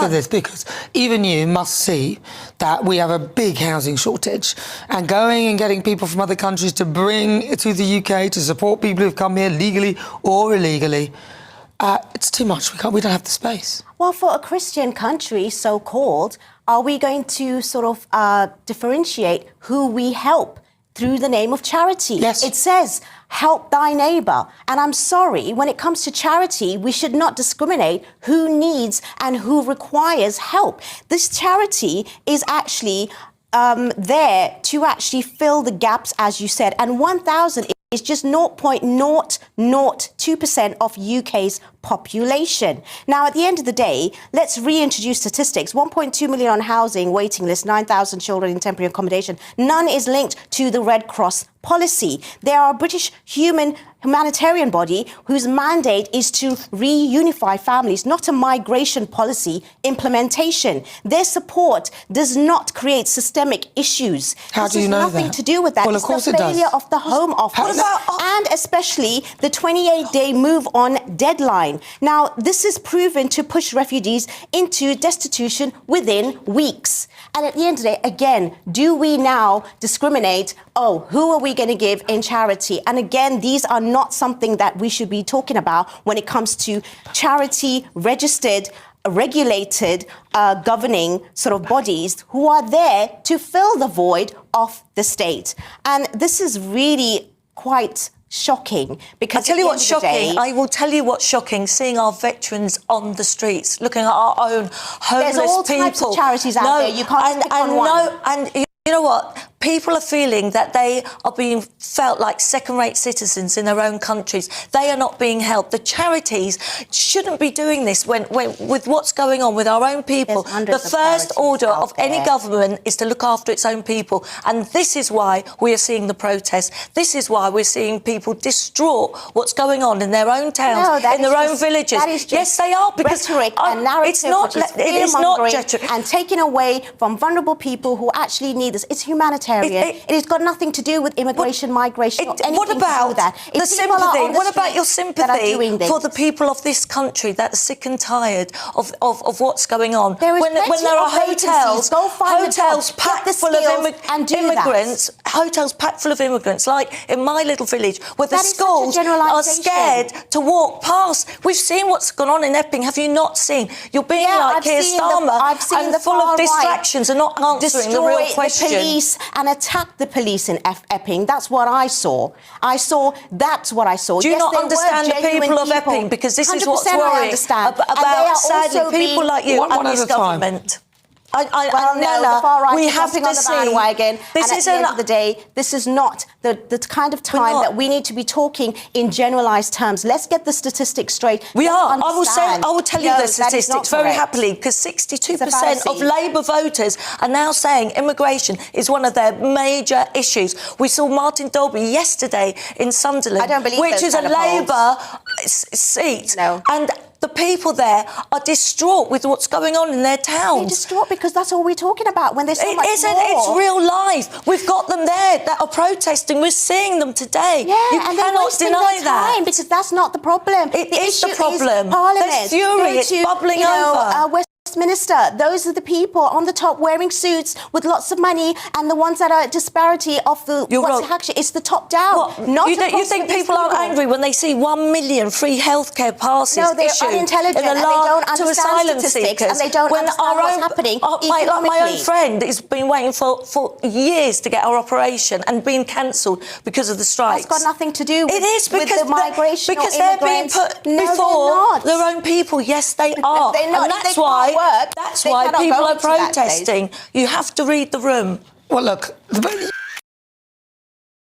with this, because even you must see that we have a big housing shortage, and going and getting people from other countries to bring it to the UK to support people who've come here legally or illegally, it's too much. We don't have the space. Well, for a Christian country, so-called, are we going to sort of differentiate who we help through the name of charity? Yes. It says, help thy neighbour. And I'm sorry, when it comes to charity, we should not discriminate who needs and who requires help. This charity is actually there to actually fill the gaps, as you said, and 1,000 is just 0.002% of UK's population. Now, at the end of the day, let's reintroduce statistics. 1.2 million on housing waiting list, 9,000 children in temporary accommodation. None is linked to the Red Cross policy. They are a British humanitarian body whose mandate is to reunify families, not a migration policy implementation. Their support does not create systemic issues. How do you know that? This has nothing to do with that. Well, of course it does. It's the failure of the Home Office, and especially the 28-day move-on deadline. Now, this is proven to push refugees into destitution within weeks. And at the end of the day, again, do we now discriminate? Oh, who are we going to give in charity? And again, these are not something that we should be talking about when it comes to charity registered, regulated, governing sort of bodies who are there to fill the void of the state. And this is really quite shocking, because I tell you what's shocking. I will tell you what's shocking: seeing our veterans on the streets, looking at our own homeless people. There's all types of charities out there. You can't stick on one. And you know what? People are feeling that they are being felt like second-rate citizens in their own countries. They are not being helped. The charities shouldn't be doing this when with what's going on with our own people. The first order of any government is to look after its own people. And this is why we are seeing the protests. This is why we're seeing people distraught what's going on in their own towns, in their own vivillages. Yes, they are, because rhetoric and narrative, it's not rhetoric. And taking away from vulnerable people who actually need this. It's humanitarian. It has got nothing to do with immigration, migration, or anything what about to do with that. The sympathy? What about your sympathy for the people of this country that are sick and tired of what's going on? There is when there are hotels packed full of immigrants, hotels packed full of immigrants, like in my little village, where the schools are scared to walk past. We've seen what's gone on in Epping. Have you not seen? You're being like Keir Starmer and full of distractions and not answering the real question. The police and attack the police in Epping. That's what I saw. That's what I saw. Do you not understand the people of Epping? Because this is what's worrying about, sadly, people like you and this government. We have to see. This is, at the end of the day, this is not the kind of time that we need to be talking in generalised terms. Let's get the statistics straight. We are. I will tell you the statistics very happily, because 62% of Labour voters are now saying immigration is one of their major issues. We saw Martin Dolby yesterday in Sunderland, which is a Labour seat. No. And the people there are distraught with what's going on in their towns. They're distraught because that's all we're talking about when there's so much more. It's real life. We've got them there that are protesting. We're seeing them today. Yeah, you cannot deny that. Because that's not the problem. It is the problem. Parliament. There's fury. It's bubbling over. Minister, those are the people on the top wearing suits with lots of money, and the ones that are disparity of the it's the top down. You think people aren't angry when they see 1 million free healthcare passes issued unintelligent, and they don't understand statistics, and they don't understand what's happening economically. My own friend has been waiting for years to get her operation and being cancelled because of the strikes. That's got nothing to do with the migration because or they're being immigrants. put before their own people. Yes, they are. And that's why people are protesting. You have to read the room. Well, look.